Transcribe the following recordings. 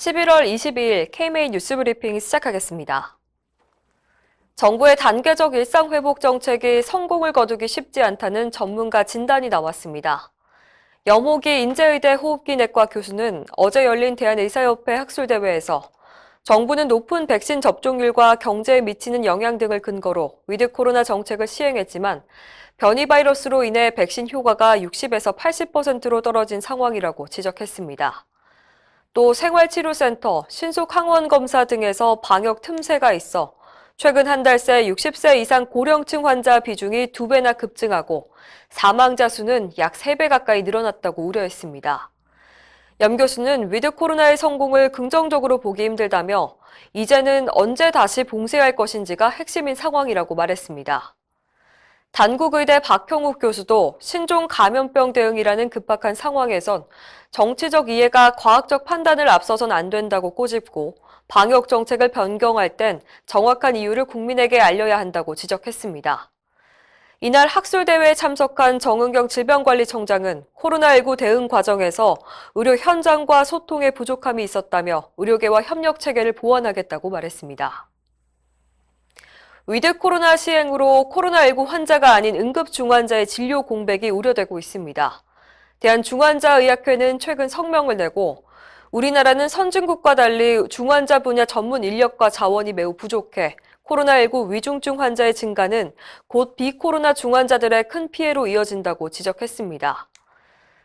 11월 22일 KMA 뉴스브리핑 시작하겠습니다. 정부의 단계적 일상회복 정책이 성공을 거두기 쉽지 않다는 전문가 진단이 나왔습니다. 염호기 인제의대 호흡기내과 교수는 어제 열린 대한의사협회 학술대회에서 정부는 높은 백신 접종률과 경제에 미치는 영향 등을 근거로 위드 코로나 정책을 시행했지만 변이 바이러스로 인해 백신 효과가 60에서 80%로 떨어진 상황이라고 지적했습니다. 또 생활치료센터, 신속항원검사 등에서 방역 틈새가 있어 최근 한 달 새 60세 이상 고령층 환자 비중이 2배나 급증하고 사망자 수는 약 3배 가까이 늘어났다고 우려했습니다. 염 교수는 위드 코로나의 성공을 긍정적으로 보기 힘들다며 이제는 언제 다시 봉쇄할 것인지가 핵심인 상황이라고 말했습니다. 단국의대 박형욱 교수도 신종 감염병 대응이라는 급박한 상황에선 정치적 이해가 과학적 판단을 앞서선 안 된다고 꼬집고 방역 정책을 변경할 땐 정확한 이유를 국민에게 알려야 한다고 지적했습니다. 이날 학술대회에 참석한 정은경 질병관리청장은 코로나19 대응 과정에서 의료 현장과 소통에 부족함이 있었다며 의료계와 협력 체계를 보완하겠다고 말했습니다. 위드 코로나 시행으로 코로나19 환자가 아닌 응급중환자의 진료 공백이 우려되고 있습니다. 대한중환자의학회는 최근 성명을 내고 우리나라는 선진국과 달리 중환자 분야 전문 인력과 자원이 매우 부족해 코로나19 위중증 환자의 증가는 곧 비코로나 중환자들의 큰 피해로 이어진다고 지적했습니다.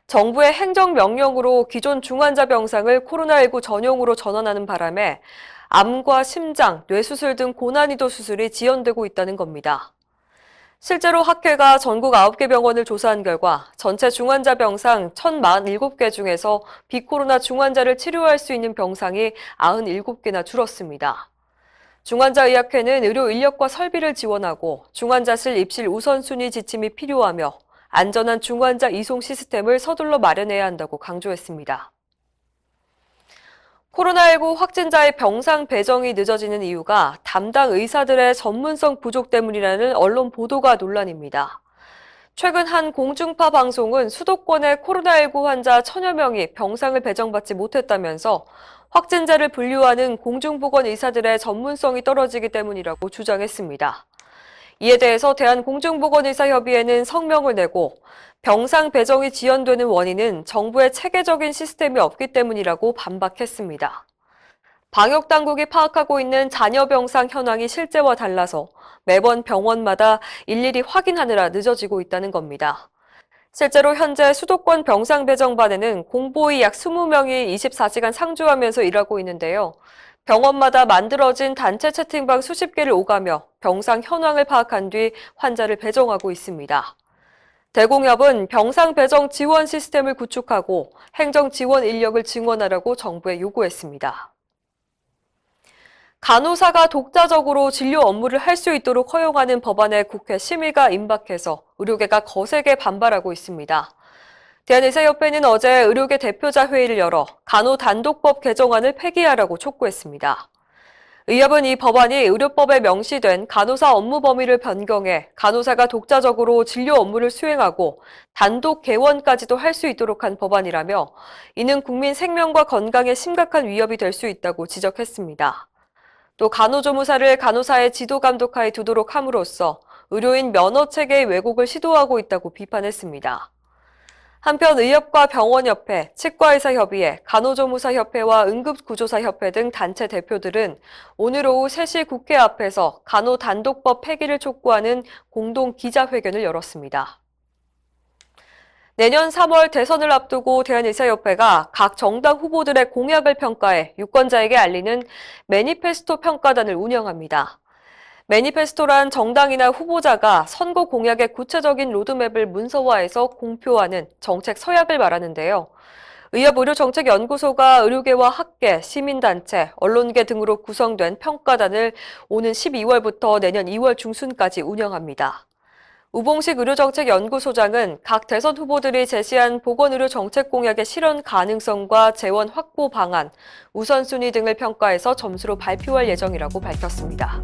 정부의 행정명령으로 기존 중환자 병상을 코로나19 전용으로 전환하는 바람에 암과 심장, 뇌수술 등 고난이도 수술이 지연되고 있다는 겁니다. 실제로 학회가 전국 9개 병원을 조사한 결과 전체 중환자 병상 1,047개 중에서 비코로나 중환자를 치료할 수 있는 병상이 97개나 줄었습니다. 중환자의학회는 의료 인력과 설비를 지원하고 중환자실 입실 우선순위 지침이 필요하며 안전한 중환자 이송 시스템을 서둘러 마련해야 한다고 강조했습니다. 코로나19 확진자의 병상 배정이 늦어지는 이유가 담당 의사들의 전문성 부족 때문이라는 언론 보도가 논란입니다. 최근 한 공중파 방송은 수도권의 코로나19 환자 1,000여 명이 병상을 배정받지 못했다면서 확진자를 분류하는 공중보건 의사들의 전문성이 떨어지기 때문이라고 주장했습니다. 이에 대해서 대한공중보건의사협의회는 성명을 내고 병상 배정이 지연되는 원인은 정부의 체계적인 시스템이 없기 때문이라고 반박했습니다. 방역당국이 파악하고 있는 잔여 병상 현황이 실제와 달라서 매번 병원마다 일일이 확인하느라 늦어지고 있다는 겁니다. 실제로 현재 수도권 병상 배정반에는 공보의 약 20명이 24시간 상주하면서 일하고 있는데요. 병원마다 만들어진 단체 채팅방 수십 개를 오가며 병상 현황을 파악한 뒤 환자를 배정하고 있습니다. 대공협은 병상 배정 지원 시스템을 구축하고 행정 지원 인력을 증원하라고 정부에 요구했습니다. 간호사가 독자적으로 진료 업무를 할 수 있도록 허용하는 법안에 국회 심의가 임박해서 의료계가 거세게 반발하고 있습니다. 대한의사협회는 어제 의료계 대표자 회의를 열어 간호단독법 개정안을 폐기하라고 촉구했습니다. 의협은 이 법안이 의료법에 명시된 간호사 업무 범위를 변경해 간호사가 독자적으로 진료 업무를 수행하고 단독 개원까지도 할 수 있도록 한 법안이라며 이는 국민 생명과 건강에 심각한 위협이 될 수 있다고 지적했습니다. 또 간호조무사를 간호사의 지도 감독하에 두도록 함으로써 의료인 면허 체계의 왜곡을 시도하고 있다고 비판했습니다. 한편 의협과 병원협회, 치과의사협의회, 간호조무사협회와 응급구조사협회 등 단체 대표들은 오늘 오후 3시 국회 앞에서 간호단독법 폐기를 촉구하는 공동 기자회견을 열었습니다. 내년 3월 대선을 앞두고 대한의사협회가 각 정당 후보들의 공약을 평가해 유권자에게 알리는 매니페스토 평가단을 운영합니다. 매니페스토란 정당이나 후보자가 선거 공약의 구체적인 로드맵을 문서화해서 공표하는 정책 서약을 말하는데요. 의협의료정책연구소가 의료계와 학계, 시민단체, 언론계 등으로 구성된 평가단을 오는 12월부터 내년 2월 중순까지 운영합니다. 우봉식 의료정책연구소장은 각 대선 후보들이 제시한 보건의료정책 공약의 실현 가능성과 재원 확보 방안, 우선순위 등을 평가해서 점수로 발표할 예정이라고 밝혔습니다.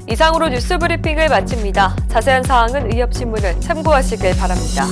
이상으로 뉴스 브리핑을 마칩니다. 자세한 사항은 의협신문을 참고하시길 바랍니다.